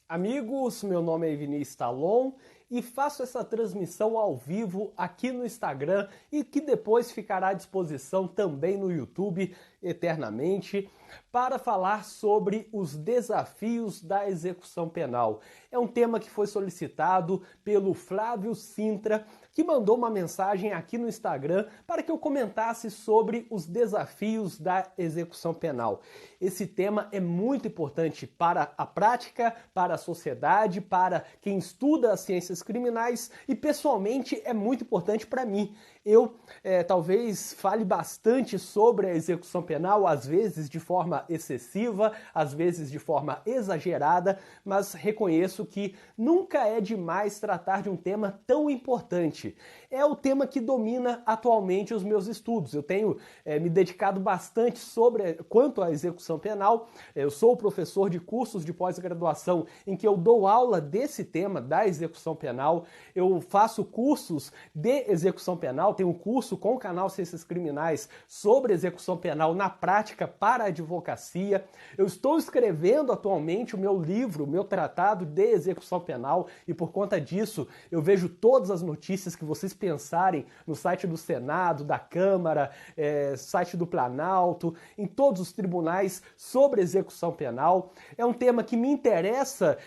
Amigos, meu nome é Vinícius Talon e faço essa transmissão ao vivo aqui no Instagram e que depois ficará à disposição também no YouTube eternamente para falar sobre os desafios da execução penal. É um tema que foi solicitado pelo Flávio Sintra, que mandou uma mensagem aqui no Instagram para que eu comentasse sobre os desafios da execução penal. Esse tema é muito importante para a prática, para a sociedade, para quem estuda as ciências criminais e, pessoalmente, é muito importante para mim. Eu talvez fale bastante sobre a execução penal, às vezes de forma excessiva, às vezes de forma exagerada, mas reconheço que nunca é demais tratar de um tema tão importante. É o tema que domina atualmente os meus estudos. Eu tenho me dedicado bastante quanto à execução penal. Eu sou professor de cursos de pós-graduação em que eu dou aula desse tema da execução penal. Eu faço cursos de execução penal, tenho um curso com o canal Ciências Criminais sobre execução penal na prática para a advocacia. Eu estou escrevendo atualmente o meu livro, o meu tratado de execução penal e por conta disso eu vejo todas as notícias que vocês pensarem no site do Senado, da Câmara, site do Planalto, em todos os tribunais sobre execução penal. É um tema que me interessa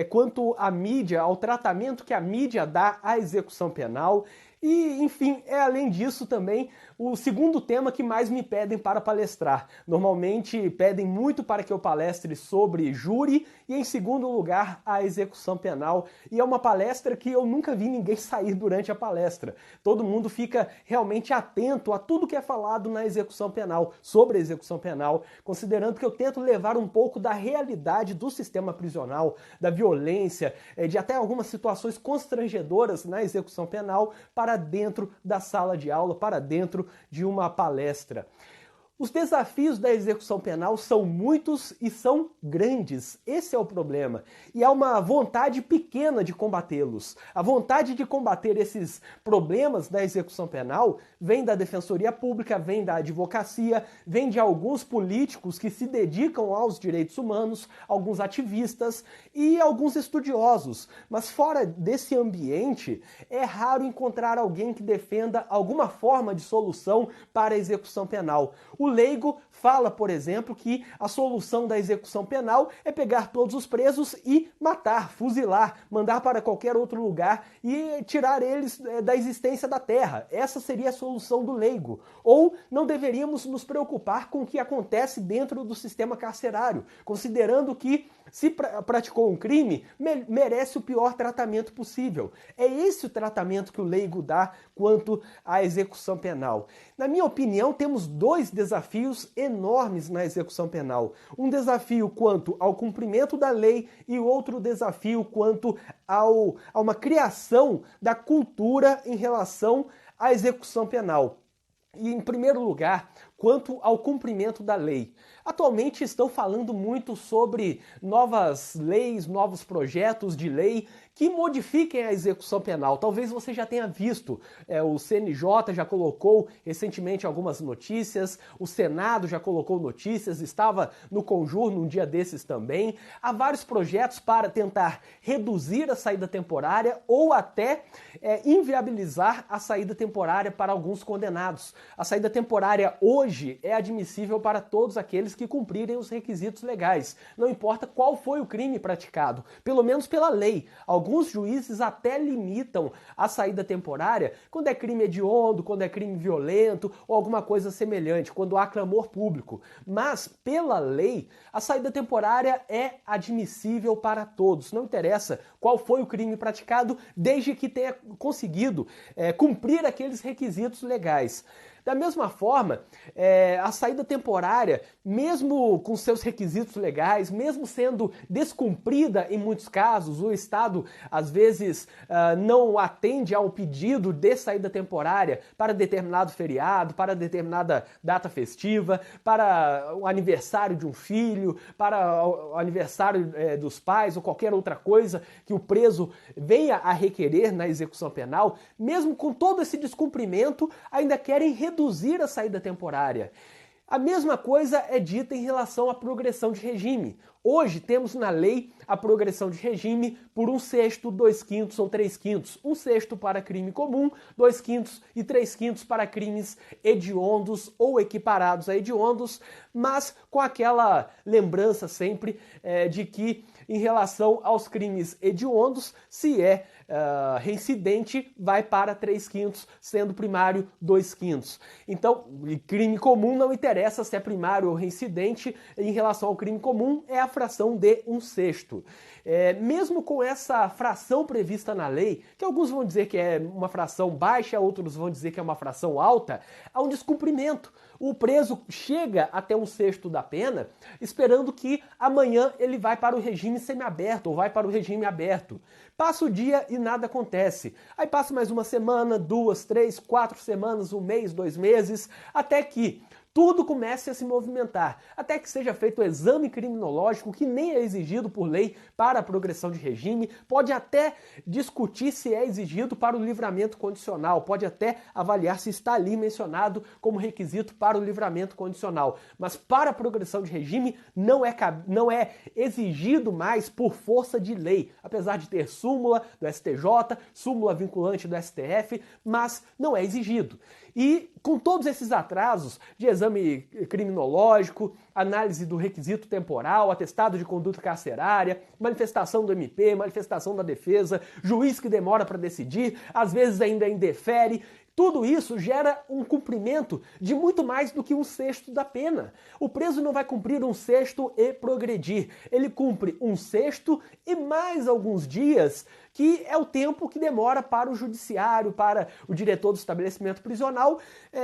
quanto à mídia, ao tratamento que a mídia dá à execução penal. E, enfim, além disso também o segundo tema que mais me pedem para palestrar. Normalmente pedem muito para que eu palestre sobre júri e, em segundo lugar, a execução penal. E é uma palestra que eu nunca vi ninguém sair durante a palestra. Todo mundo fica realmente atento a tudo que é falado na execução penal, sobre a execução penal, considerando que eu tento levar um pouco da realidade do sistema prisional, da violência, de até algumas situações constrangedoras na execução penal para dentro da sala de aula, para dentro de uma palestra. Os desafios da execução penal são muitos e são grandes. Esse é o problema. E há uma vontade pequena de combatê-los. A vontade de combater esses problemas da execução penal vem da Defensoria Pública, vem da advocacia, vem de alguns políticos que se dedicam aos direitos humanos, alguns ativistas e alguns estudiosos. Mas fora desse ambiente, é raro encontrar alguém que defenda alguma forma de solução para a execução penal. O leigo fala, por exemplo, que a solução da execução penal é pegar todos os presos e matar, fuzilar, mandar para qualquer outro lugar e tirar eles da existência da terra. Essa seria a solução do leigo. Ou não deveríamos nos preocupar com o que acontece dentro do sistema carcerário, considerando que se praticou um crime, merece o pior tratamento possível. É esse o tratamento que o leigo dá quanto à execução penal. Na minha opinião, temos dois desafios enormes na execução penal. Um desafio quanto ao cumprimento da lei e outro desafio quanto a uma criação da cultura em relação à execução penal. E, em primeiro lugar, quanto ao cumprimento da lei. Atualmente estão falando muito sobre novas leis, novos projetos de lei que modifiquem a execução penal. Talvez você já tenha visto, o CNJ já colocou recentemente algumas notícias, o Senado já colocou notícias, estava no Conjur num dia desses também. Há vários projetos para tentar reduzir a saída temporária ou até inviabilizar a saída temporária para alguns condenados. A saída temporária hoje é admissível para todos aqueles que cumprirem os requisitos legais. Não importa qual foi o crime praticado, pelo menos pela lei. Alguns juízes até limitam a saída temporária quando é crime hediondo, quando é crime violento ou alguma coisa semelhante, quando há clamor público. Mas, pela lei, a saída temporária é admissível para todos. Não interessa qual foi o crime praticado, desde que tenha conseguido cumprir aqueles requisitos legais. Da mesma forma, a saída temporária, mesmo com seus requisitos legais, mesmo sendo descumprida em muitos casos, o Estado às vezes não atende ao pedido de saída temporária para determinado feriado, para determinada data festiva, para o aniversário de um filho, para o aniversário dos pais ou qualquer outra coisa que o preso venha a requerer na execução penal, mesmo com todo esse descumprimento, ainda querem reduzir a saída temporária. A mesma coisa é dita em relação à progressão de regime. Hoje temos na lei a progressão de regime por 1/6, 2/5 ou 3/5. 1/6 para crime comum, 2/5 e 3/5 para crimes hediondos ou equiparados a hediondos, mas com aquela lembrança sempre de que em relação aos crimes hediondos, se é reincidente, vai para 3/5, sendo primário 2/5. Então, crime comum não interessa se é primário ou reincidente, em relação ao crime comum é a fração de 1/6. Mesmo com essa fração prevista na lei, que alguns vão dizer que é uma fração baixa, outros vão dizer que é uma fração alta, há um descumprimento. O preso chega até 1/6 da pena, esperando que amanhã ele vai para o regime semiaberto ou vai para o regime aberto. Passa o dia e nada acontece. Aí passa mais uma semana, 2, 3, 4 semanas, 1 mês, 2 meses, até que tudo comece a se movimentar, até que seja feito o exame criminológico, que nem é exigido por lei para a progressão de regime, pode até discutir se é exigido para o livramento condicional, pode até avaliar se está ali mencionado como requisito para o livramento condicional, mas para a progressão de regime não é exigido mais por força de lei, apesar de ter súmula do STJ, súmula vinculante do STF, mas não é exigido. E com todos esses atrasos de exame criminológico, análise do requisito temporal, atestado de conduta carcerária, manifestação do MP, manifestação da defesa, juiz que demora para decidir, às vezes ainda indefere, tudo isso gera um cumprimento de muito mais do que 1/6 da pena. O preso não vai cumprir 1/6 e progredir. Ele cumpre 1/6 e mais alguns dias, que é o tempo que demora para o judiciário, para o diretor do estabelecimento prisional,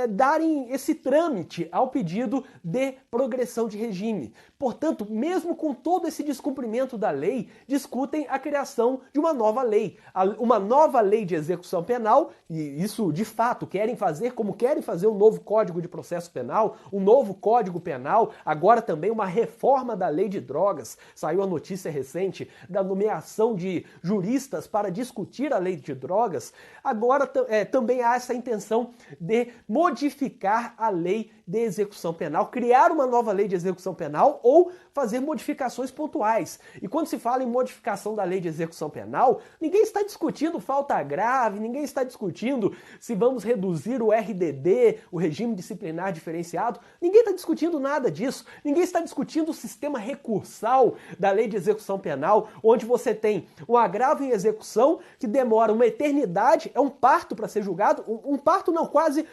darem esse trâmite ao pedido de progressão de regime. Portanto, mesmo com todo esse descumprimento da lei, discutem a criação de uma nova lei. Uma nova lei de execução penal, e isso de fato querem fazer, como querem fazer um novo Código de Processo Penal, um novo Código Penal, agora também uma reforma da lei de drogas. Saiu a notícia recente da nomeação de juristas para discutir a lei de drogas. Agora também há essa intenção de modificar a lei de execução penal, criar uma nova lei de execução penal ou fazer modificações pontuais. E quando se fala em modificação da lei de execução penal, ninguém está discutindo falta grave, ninguém está discutindo se vamos reduzir o RDD, o regime disciplinar diferenciado, ninguém está discutindo nada disso, ninguém está discutindo o sistema recursal da lei de execução penal, onde você tem um agravo em execução que demora uma eternidade, é um parto para ser julgado, um parto não, quase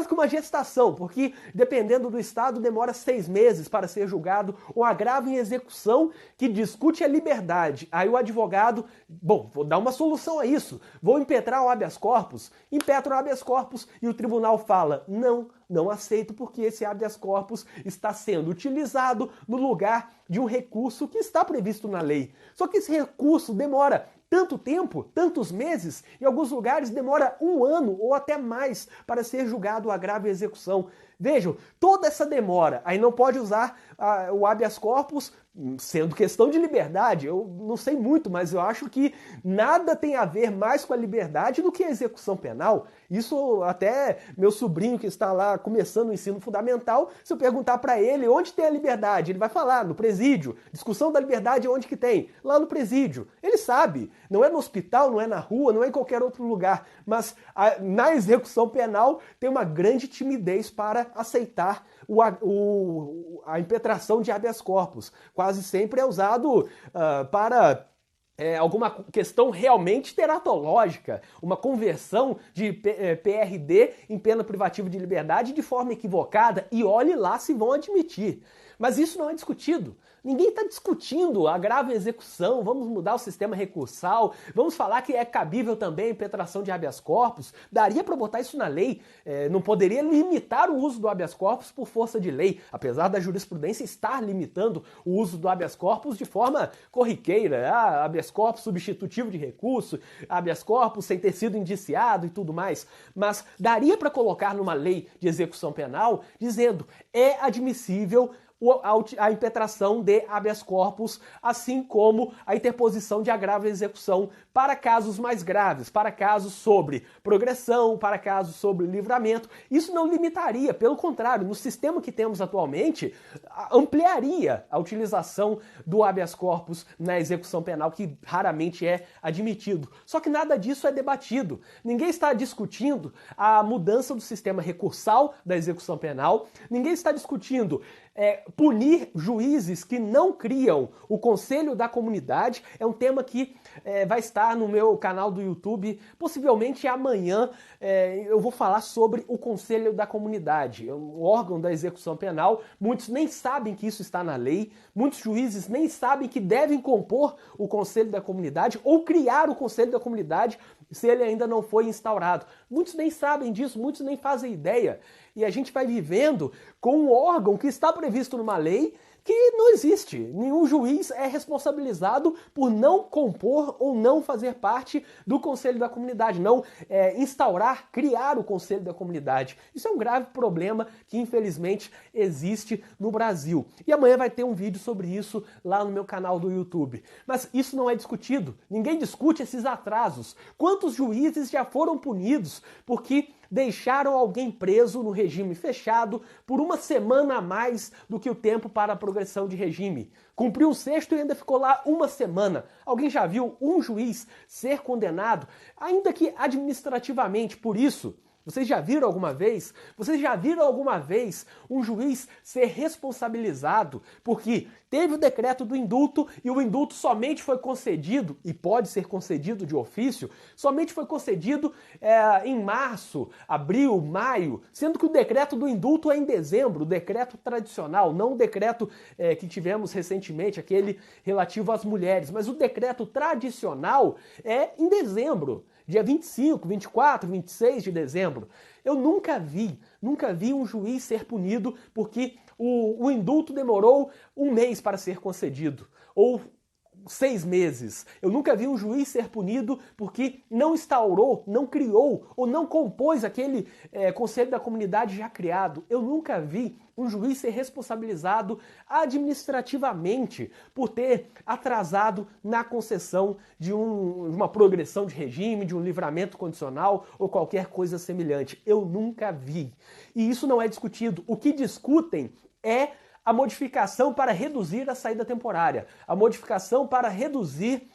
que uma gestação, porque dependendo do estado demora 6 meses para ser julgado, um agravo em execução que discute a liberdade. Aí o advogado, vou dar uma solução a isso, vou impetrar o habeas corpus, impetra o habeas corpus e o tribunal fala, não aceito porque esse habeas corpus está sendo utilizado no lugar de um recurso que está previsto na lei. Só que esse recurso demora tanto tempo, tantos meses, em alguns lugares demora 1 ano ou até mais para ser julgado o agravo em execução. Vejam, toda essa demora, aí não pode usar o habeas corpus, sendo questão de liberdade. Eu não sei muito, mas eu acho que nada tem a ver mais com a liberdade do que a execução penal. Isso até meu sobrinho que está lá começando o ensino fundamental, se eu perguntar para ele onde tem a liberdade, ele vai falar no presídio. Discussão da liberdade onde que tem? Lá no presídio. Ele sabe, não é no hospital, não é na rua, não é em qualquer outro lugar, mas na execução penal tem uma grande timidez para aceitar a impetração de habeas corpus. Quase sempre é usado para alguma questão realmente teratológica, uma conversão de PRD em pena privativa de liberdade de forma equivocada, e olhe lá se vão admitir. Mas isso não é discutido. Ninguém está discutindo agravo em execução, vamos mudar o sistema recursal, vamos falar que é cabível também a impetração de habeas corpus. Daria para botar isso na lei, não poderia limitar o uso do habeas corpus por força de lei, apesar da jurisprudência estar limitando o uso do habeas corpus de forma corriqueira, habeas corpus substitutivo de recurso, habeas corpus sem ter sido indiciado e tudo mais. Mas daria para colocar numa lei de execução penal dizendo é admissível a impetração de habeas corpus, assim como a interposição de agravo à execução para casos mais graves, para casos sobre progressão, para casos sobre livramento. Isso não limitaria, pelo contrário, no sistema que temos atualmente, ampliaria a utilização do habeas corpus na execução penal, que raramente é admitido. Só que nada disso é debatido. Ninguém está discutindo a mudança do sistema recursal da execução penal, ninguém está discutindo punir juízes que não criam o Conselho da Comunidade. É um tema que vai estar no meu canal do YouTube. Possivelmente amanhã eu vou falar sobre o Conselho da Comunidade, um órgão da execução penal. Muitos nem sabem que isso está na lei, muitos juízes nem sabem que devem compor o Conselho da Comunidade ou criar o Conselho da Comunidade se ele ainda não foi instaurado. Muitos nem sabem disso, muitos nem fazem ideia. E a gente vai vivendo com um órgão que está previsto numa lei que não existe. Nenhum juiz é responsabilizado por não compor ou não fazer parte do Conselho da Comunidade, não instaurar, criar o Conselho da Comunidade. Isso é um grave problema que, infelizmente, existe no Brasil. E amanhã vai ter um vídeo sobre isso lá no meu canal do YouTube. Mas isso não é discutido. Ninguém discute esses atrasos. Quantos juízes já foram punidos porque deixaram alguém preso no regime fechado por uma semana a mais do que o tempo para a progressão de regime? Cumpriu o sexto e ainda ficou lá uma semana. Alguém já viu um juiz ser condenado, ainda que administrativamente, por isso? Vocês já viram alguma vez? Vocês já viram alguma vez um juiz ser responsabilizado porque teve o decreto do indulto e o indulto somente foi concedido, e pode ser concedido de ofício, somente foi concedido em março, abril, maio, sendo que o decreto do indulto é em dezembro, o decreto tradicional, não o decreto que tivemos recentemente, aquele relativo às mulheres, mas o decreto tradicional é em dezembro. Dia 25, 24, 26 de dezembro. Eu nunca vi um juiz ser punido porque o indulto demorou um mês para ser concedido, ou 6 meses. Eu nunca vi um juiz ser punido porque não instaurou, não criou ou não compôs aquele Conselho da Comunidade já criado. Eu nunca vi um juiz ser responsabilizado administrativamente por ter atrasado na concessão de uma progressão de regime, de um livramento condicional ou qualquer coisa semelhante. Eu nunca vi. E isso não é discutido. O que discutem é a modificação para reduzir a saída temporária, a modificação para reduzir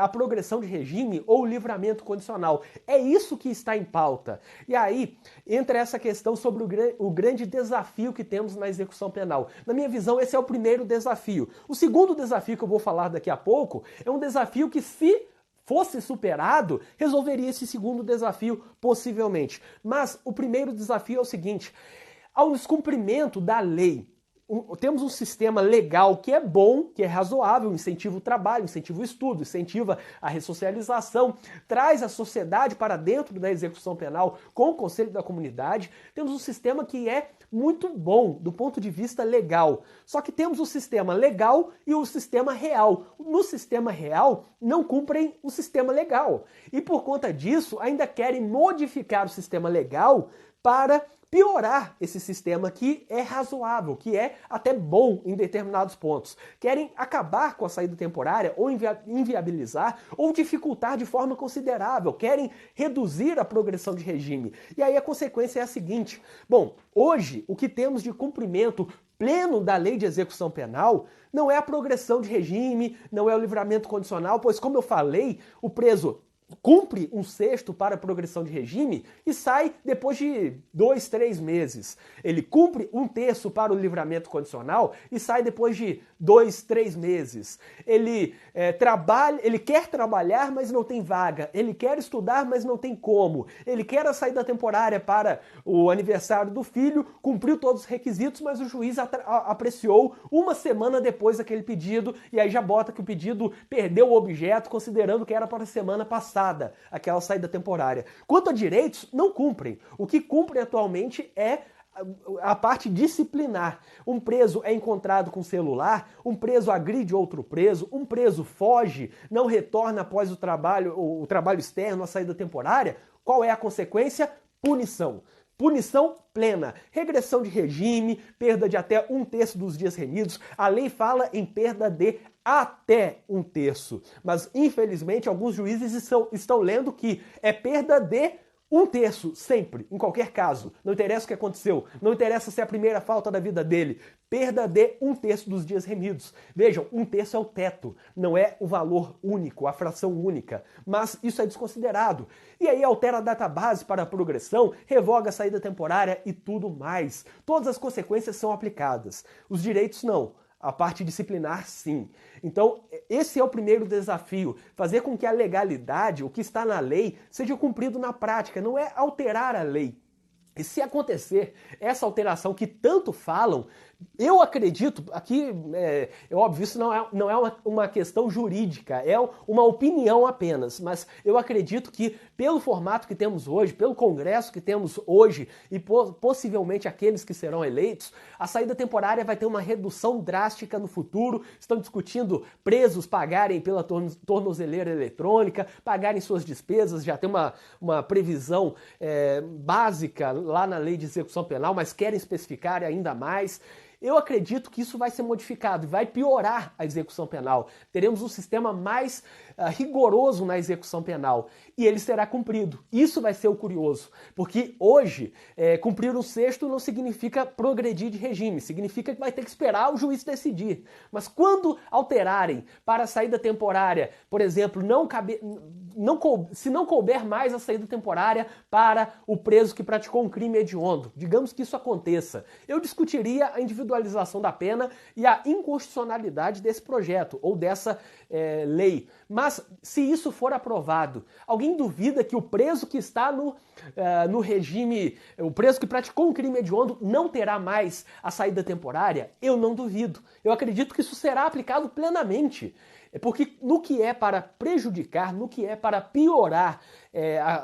a progressão de regime ou livramento condicional. É isso que está em pauta. E aí entra essa questão sobre o grande desafio que temos na execução penal. Na minha visão, esse é o primeiro desafio. O segundo desafio que eu vou falar daqui a pouco é um desafio que, se fosse superado, resolveria esse segundo desafio possivelmente. Mas o primeiro desafio é o seguinte: ao descumprimento da lei, temos um sistema legal que é bom, que é razoável, incentiva o trabalho, incentiva o estudo, incentiva a ressocialização, traz a sociedade para dentro da execução penal com o Conselho da Comunidade. Temos um sistema que é muito bom do ponto de vista legal. Só que temos o sistema legal e o sistema real. No sistema real, não cumprem o sistema legal. E por conta disso, ainda querem modificar o sistema legal para piorar esse sistema que é razoável, que é até bom em determinados pontos. Querem acabar com a saída temporária, ou inviabilizar, ou dificultar de forma considerável. Querem reduzir a progressão de regime. E aí a consequência é a seguinte: bom, hoje o que temos de cumprimento pleno da lei de execução penal não é a progressão de regime, não é o livramento condicional, pois, como eu falei, o preso cumpre um sexto para a progressão de regime e sai depois de 2, 3 meses. Ele cumpre um terço para o livramento condicional e sai depois de 2, 3 meses. Ele quer trabalhar, mas não tem vaga. Ele quer estudar, mas não tem como. Ele quer a saída temporária para o aniversário do filho, cumpriu todos os requisitos, mas o juiz apreciou uma semana depois daquele pedido e aí já bota que o pedido perdeu o objeto, considerando que era para a semana passada aquela saída temporária. Quanto a direitos, não cumprem. O que cumprem atualmente é a parte disciplinar. Um preso é encontrado com celular, um preso agride outro preso, um preso foge, não retorna após o trabalho externo, a saída temporária. Qual é a consequência? Punição. Punição plena, regressão de regime, perda de até 1/3 dos dias remidos. A lei fala em perda de até 1/3. Mas, infelizmente, alguns juízes estão lendo que é perda de 1/3, sempre, em qualquer caso. Não interessa o que aconteceu, não interessa se é a primeira falta da vida dele. Perda de 1/3 dos dias remidos. Vejam, 1/3 é o teto, não é o valor único, a fração única. Mas isso é desconsiderado. E aí altera a database para a progressão, revoga a saída temporária e tudo mais. Todas as consequências são aplicadas. Os direitos não. A parte disciplinar, sim. Então, esse é o primeiro desafio, fazer com que a legalidade, o que está na lei, seja cumprido na prática, não é alterar a lei. E se acontecer essa alteração que tanto falam, eu acredito, aqui é óbvio, isso não é uma questão jurídica, é uma opinião apenas, mas eu acredito que pelo formato que temos hoje, pelo Congresso que temos hoje e possivelmente aqueles que serão eleitos, a saída temporária vai ter uma redução drástica no futuro. Estão discutindo presos pagarem pela tornozeleira eletrônica, pagarem suas despesas, já tem uma previsão básica lá na lei de execução penal, mas querem especificar ainda mais. Eu acredito que isso vai ser modificado e vai piorar a execução penal. Teremos um sistema mais rigoroso na execução penal e ele será cumprido. Isso vai ser o curioso, porque hoje cumprir o sexto não significa progredir de regime, significa que vai ter que esperar o juiz decidir. Mas quando alterarem para a saída temporária, por exemplo, se não couber mais a saída temporária para o preso que praticou um crime hediondo, digamos que isso aconteça, eu discutiria a individualização da pena e a inconstitucionalidade desse projeto ou dessa lei. Mas se isso for aprovado, alguém duvida que o preso que está no regime, o preso que praticou um crime hediondo não terá mais a saída temporária? Eu não duvido. Eu acredito que isso será aplicado plenamente. Porque no que é para prejudicar, no que é para piorar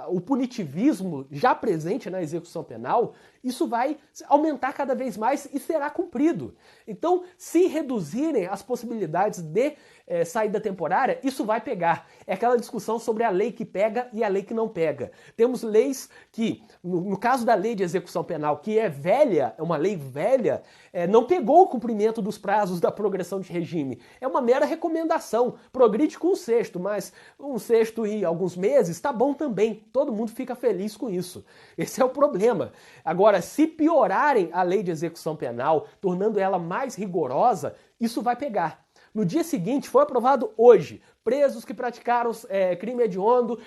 o punitivismo já presente na execução penal, isso vai aumentar cada vez mais e será cumprido. Então, se reduzirem as possibilidades de saída temporária, isso vai pegar. É aquela discussão sobre a lei que pega e a lei que não pega. Temos leis que, no caso da lei de execução penal, que é velha, é uma lei velha, não pegou o cumprimento dos prazos da progressão de regime. É uma mera recomendação. Progride com um sexto, mas um sexto e alguns meses está bom também. Todo mundo fica feliz com isso. Esse é o problema. Agora, se piorarem a lei de execução penal, tornando ela mais rigorosa, isso vai pegar. No dia seguinte, foi aprovado hoje, presos que praticaram crime hediondo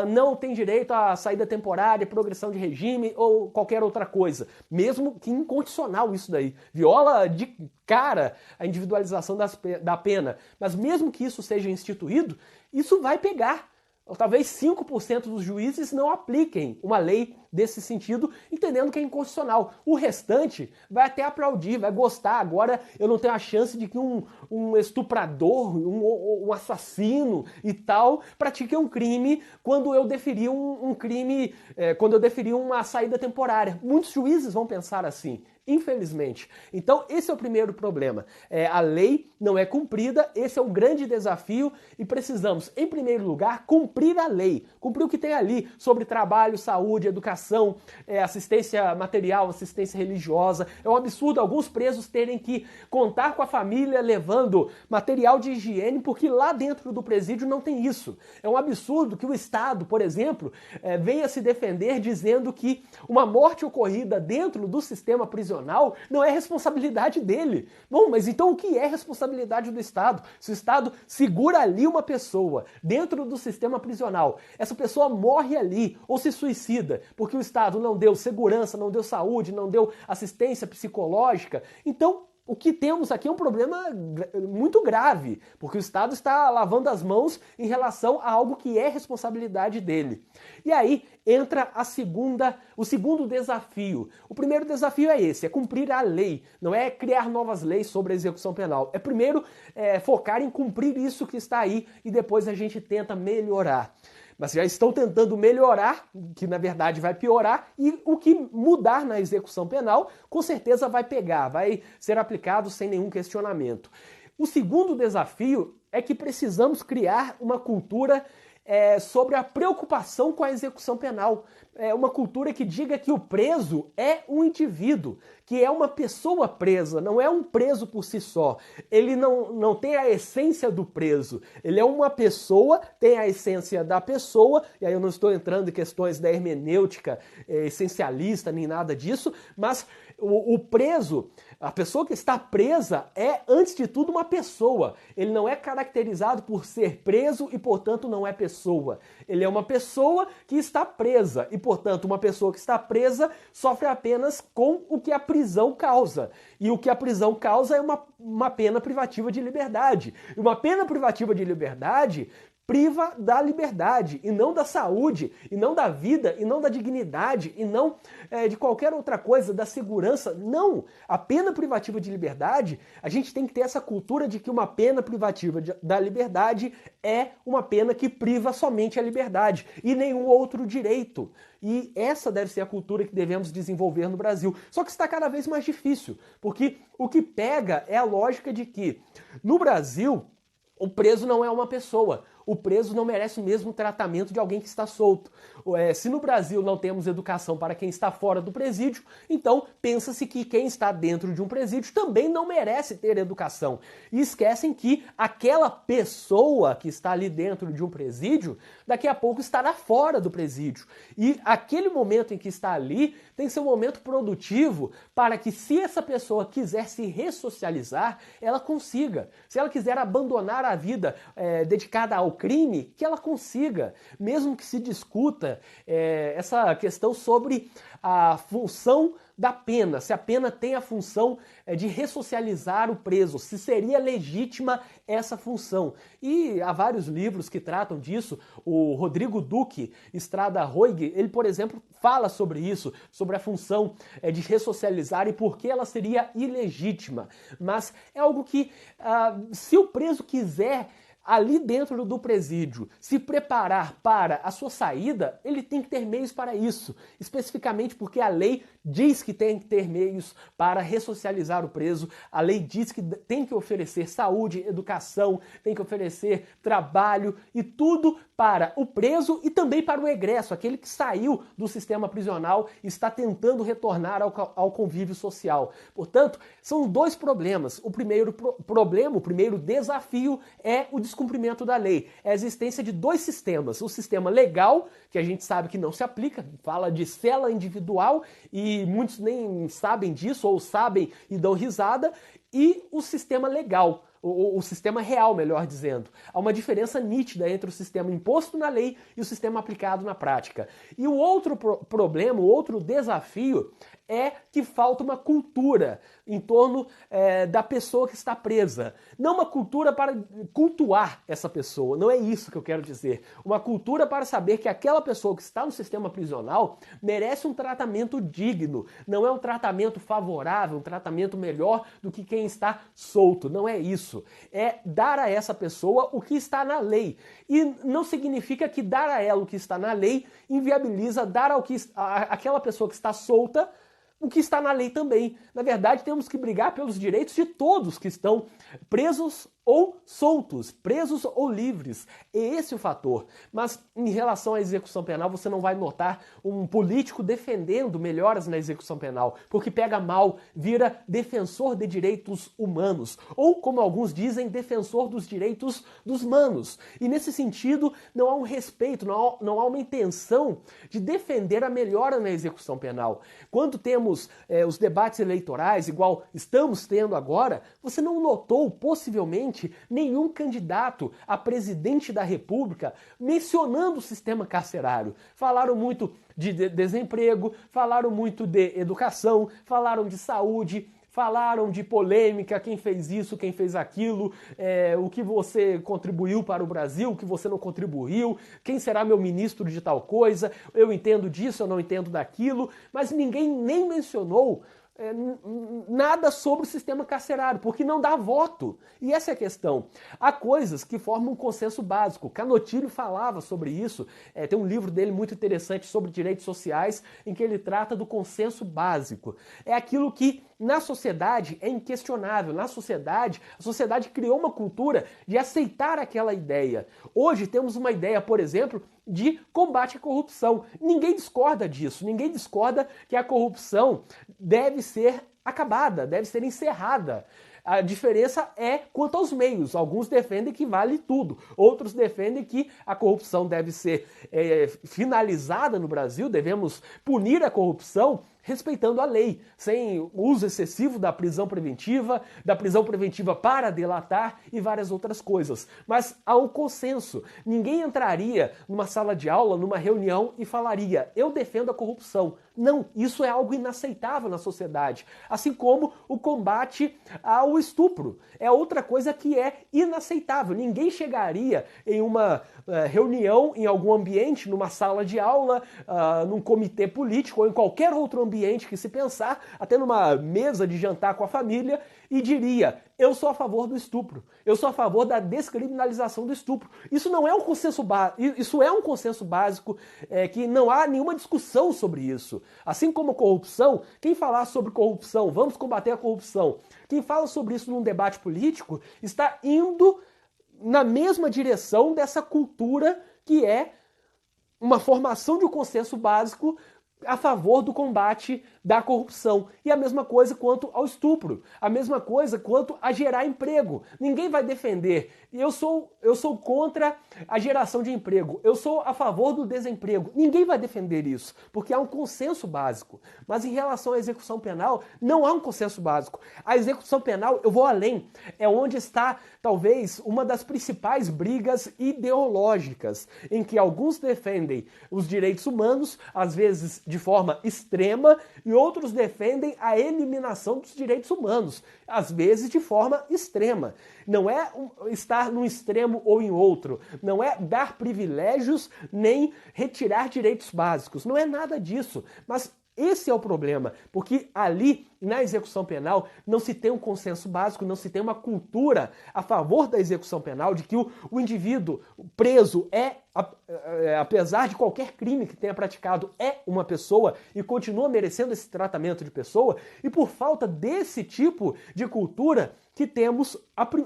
não têm direito à saída temporária, progressão de regime ou qualquer outra coisa. Mesmo que incondicional isso daí. Viola de cara a individualização da pena. Mas mesmo que isso seja instituído, isso vai pegar. Ou talvez 5% dos juízes não apliquem uma lei desse sentido, entendendo que é inconstitucional. O restante vai até aplaudir, vai gostar. Agora eu não tenho a chance de que um estuprador, um assassino e tal pratique um crime quando eu deferi um crime, quando eu deferi uma saída temporária. Muitos juízes vão pensar assim. Infelizmente. Então, esse é o primeiro problema. A lei não é cumprida, esse é o grande desafio e precisamos, em primeiro lugar, cumprir a lei. Cumprir o que tem ali sobre trabalho, saúde, educação, assistência material, assistência religiosa. É um absurdo alguns presos terem que contar com a família levando material de higiene porque lá dentro do presídio não tem isso. É um absurdo que o Estado, por exemplo, venha se defender dizendo que uma morte ocorrida dentro do sistema prisional não é responsabilidade dele. Bom, mas então o que é responsabilidade do Estado? Se o Estado segura ali uma pessoa dentro do sistema prisional, essa pessoa morre ali ou se suicida porque o Estado não deu segurança, não deu saúde, não deu assistência psicológica, então o que temos aqui é um problema muito grave, porque o Estado está lavando as mãos em relação a algo que é responsabilidade dele. E aí entra o segundo desafio. O primeiro desafio é esse, é cumprir a lei, não é criar novas leis sobre a execução penal. É primeiro focar em cumprir isso que está aí e depois a gente tenta melhorar. Mas já estão tentando melhorar, que na verdade vai piorar, e o que mudar na execução penal, com certeza vai pegar, vai ser aplicado sem nenhum questionamento. O segundo desafio é que precisamos criar uma cultura sobre a preocupação com a execução penal. uma cultura que diga que o preso é um indivíduo, que é uma pessoa presa, não é um preso por si só. Ele não tem a essência do preso, ele é uma pessoa, tem a essência da pessoa, e aí eu não estou entrando em questões da hermenêutica essencialista nem nada disso, mas o preso, a pessoa que está presa é, antes de tudo, uma pessoa. Ele não é caracterizado por ser preso e, portanto, não é pessoa. Ele é uma pessoa que está presa e, portanto, uma pessoa que está presa sofre apenas com o que a prisão causa. E o que a prisão causa é uma pena privativa de liberdade. E uma pena privativa de liberdade priva da liberdade, e não da saúde, e não da vida, e não da dignidade, e não de qualquer outra coisa, da segurança. Não! A pena privativa de liberdade, a gente tem que ter essa cultura de que uma pena privativa da liberdade é uma pena que priva somente a liberdade, e nenhum outro direito. E essa deve ser a cultura que devemos desenvolver no Brasil. Só que está cada vez mais difícil, porque o que pega é a lógica de que, no Brasil, o preso não é uma pessoa. O preso não merece o mesmo tratamento de alguém que está solto. Se no Brasil não temos educação para quem está fora do presídio, então pensa-se que quem está dentro de um presídio também não merece ter educação. E esquecem que aquela pessoa que está ali dentro de um presídio, daqui a pouco estará fora do presídio. E aquele momento em que está ali tem que ser um momento produtivo para que, se essa pessoa quiser se ressocializar, ela consiga. Se ela quiser abandonar a vida dedicada ao crime, que ela consiga, mesmo que se discuta essa questão sobre a função da pena, se a pena tem a função de ressocializar o preso, se seria legítima essa função. E há vários livros que tratam disso. O Rodrigo Duque Estrada Roig, ele, por exemplo, fala sobre isso, sobre a função de ressocializar e por que ela seria ilegítima. Mas é algo que, se o preso quiser ali dentro do presídio se preparar para a sua saída, ele tem que ter meios para isso, especificamente porque a lei diz que tem que ter meios para ressocializar o preso, a lei diz que tem que oferecer saúde, educação, tem que oferecer trabalho e tudo para o preso e também para o egresso, aquele que saiu do sistema prisional e está tentando retornar ao convívio social. Portanto, são dois problemas. O primeiro problema, o primeiro desafio é o descumprimento da lei. É a existência de dois sistemas. O sistema legal, que a gente sabe que não se aplica, fala de cela individual e muitos nem sabem disso ou sabem e dão risada, e o sistema legal. O sistema real, melhor dizendo. Há uma diferença nítida entre o sistema imposto na lei e o sistema aplicado na prática. E o outro problema, o outro desafio é que falta uma cultura em torno da pessoa que está presa. Não uma cultura para cultuar essa pessoa, não é isso que eu quero dizer. Uma cultura para saber que aquela pessoa que está no sistema prisional merece um tratamento digno, não é um tratamento favorável, um tratamento melhor do que quem está solto, não é isso. É dar a essa pessoa o que está na lei. E não significa que dar a ela o que está na lei inviabiliza dar àquela pessoa que está solta o que está na lei também. Na verdade, temos que brigar pelos direitos de todos que estão presos ou soltos, presos ou livres. É esse o fator. Mas em relação à execução penal, você não vai notar um político defendendo melhoras na execução penal, porque pega mal, vira defensor de direitos humanos, ou, como alguns dizem, defensor dos direitos dos manos. E nesse sentido, não há um respeito, não há uma intenção de defender a melhora na execução penal. Quando temos os debates eleitorais, igual estamos tendo agora, você não notou, possivelmente, nenhum candidato a presidente da República mencionando o sistema carcerário. Falaram muito de desemprego, falaram muito de educação, falaram de saúde, falaram de polêmica, quem fez isso, quem fez aquilo, o que você contribuiu para o Brasil, o que você não contribuiu, quem será meu ministro de tal coisa, eu entendo disso, eu não entendo daquilo, mas ninguém nem mencionou nada sobre o sistema carcerário, porque não dá voto. E essa é a questão. Há coisas que formam um consenso básico. Canottilho falava sobre isso. Tem um livro dele muito interessante sobre direitos sociais, em que ele trata do consenso básico. É aquilo que na sociedade é inquestionável. Na sociedade, a sociedade criou uma cultura de aceitar aquela ideia. Hoje temos uma ideia, por exemplo, de combate à corrupção. Ninguém discorda disso, ninguém discorda que a corrupção deve ser acabada, deve ser encerrada. A diferença é quanto aos meios. Alguns defendem que vale tudo, outros defendem que a corrupção deve ser finalizada no Brasil, devemos punir a corrupção respeitando a lei, sem uso excessivo da prisão preventiva para delatar e várias outras coisas. Mas há um consenso. Ninguém entraria numa sala de aula, numa reunião e falaria: eu defendo a corrupção. Não, isso é algo inaceitável na sociedade. Assim como o combate ao estupro. É outra coisa que é inaceitável. Ninguém chegaria em uma reunião, em algum ambiente, numa sala de aula, num comitê político ou em qualquer outro ambiente que se pensar, até numa mesa de jantar com a família, e diria: eu sou a favor do estupro, eu sou a favor da descriminalização do estupro. Isso não é um consenso isso é um consenso básico, que não há nenhuma discussão sobre isso. Assim como corrupção, quem falar sobre corrupção, vamos combater a corrupção, quem fala sobre isso num debate político está indo na mesma direção dessa cultura que é uma formação de um consenso básico a favor do combate da corrupção. E a mesma coisa quanto ao estupro. A mesma coisa quanto a gerar emprego. Ninguém vai defender. Eu sou contra a geração de emprego. Eu sou a favor do desemprego. Ninguém vai defender isso, porque há um consenso básico. Mas em relação à execução penal, não há um consenso básico. A execução penal, eu vou além, é onde está, talvez, uma das principais brigas ideológicas, em que alguns defendem os direitos humanos, às vezes de forma extrema, e outros defendem a eliminação dos direitos humanos, às vezes de forma extrema. Não é estar num extremo ou em outro, não é dar privilégios nem retirar direitos básicos, não é nada disso, mas esse é o problema, porque ali, na execução penal, não se tem um consenso básico, não se tem uma cultura a favor da execução penal, de que o indivíduo preso apesar de qualquer crime que tenha praticado, é uma pessoa e continua merecendo esse tratamento de pessoa, e por falta desse tipo de cultura que temos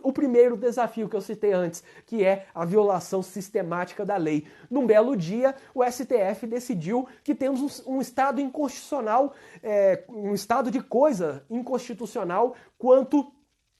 o primeiro desafio que eu citei antes, que é a violação sistemática da lei. Num belo dia, o STF decidiu que temos um estado inconstitucional, um estado de coisa inconstitucional quanto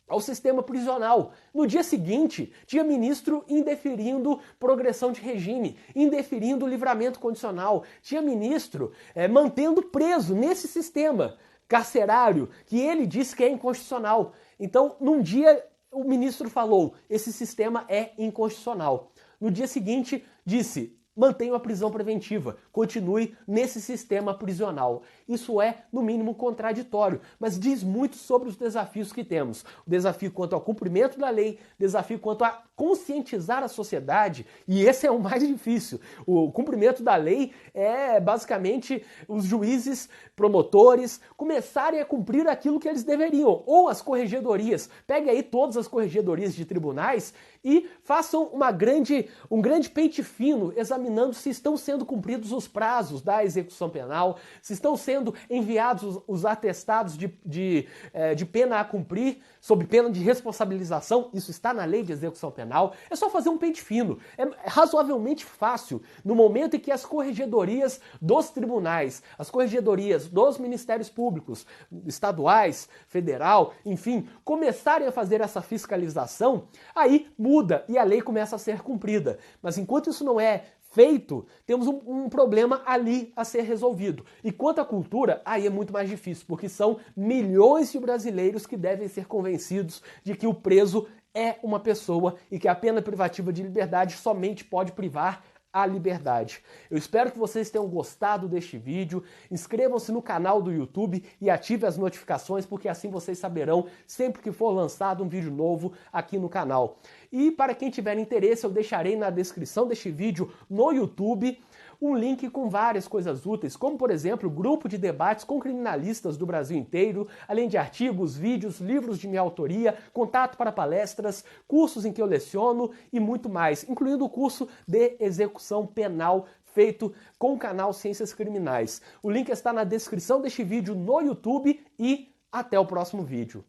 ao sistema prisional. No dia seguinte, tinha ministro indeferindo progressão de regime, indeferindo livramento condicional, tinha ministro mantendo preso nesse sistema carcerário que ele disse que é inconstitucional. Então, num dia, o ministro falou: esse sistema é inconstitucional. No dia seguinte, disse: mantenha a prisão preventiva, continue nesse sistema prisional. Isso é, no mínimo, contraditório, mas diz muito sobre os desafios que temos. O desafio quanto ao cumprimento da lei, desafio quanto a conscientizar a sociedade, e esse é o mais difícil. O cumprimento da lei é, basicamente, os juízes, promotores, começarem a cumprir aquilo que eles deveriam, ou as corregedorias. Pegue aí todas as corregedorias de tribunais e façam um grande pente fino, examinando se estão sendo cumpridos os prazos da execução penal, se estão sendo enviados os atestados de pena a cumprir, sob pena de responsabilização. Isso está na lei de execução penal. É só fazer um pente fino. É razoavelmente fácil. No momento em que as corregedorias dos tribunais, as corregedorias dos ministérios públicos, estaduais, federal, enfim, começarem a fazer essa fiscalização, aí muda e a lei começa a ser cumprida. Mas enquanto isso não é feito, temos um problema ali a ser resolvido. E quanto à cultura, aí é muito mais difícil, porque são milhões de brasileiros que devem ser convencidos de que o preso é uma pessoa e que a pena privativa de liberdade somente pode privar a liberdade. Eu espero que vocês tenham gostado deste vídeo. Inscrevam-se no canal do YouTube e ativem as notificações, porque assim vocês saberão sempre que for lançado um vídeo novo aqui no canal. E para quem tiver interesse, eu deixarei na descrição deste vídeo no YouTube um link com várias coisas úteis, como por exemplo, grupo de debates com criminalistas do Brasil inteiro, além de artigos, vídeos, livros de minha autoria, contato para palestras, cursos em que eu leciono e muito mais, incluindo o curso de execução penal feito com o canal Ciências Criminais. O link está na descrição deste vídeo no YouTube e até o próximo vídeo.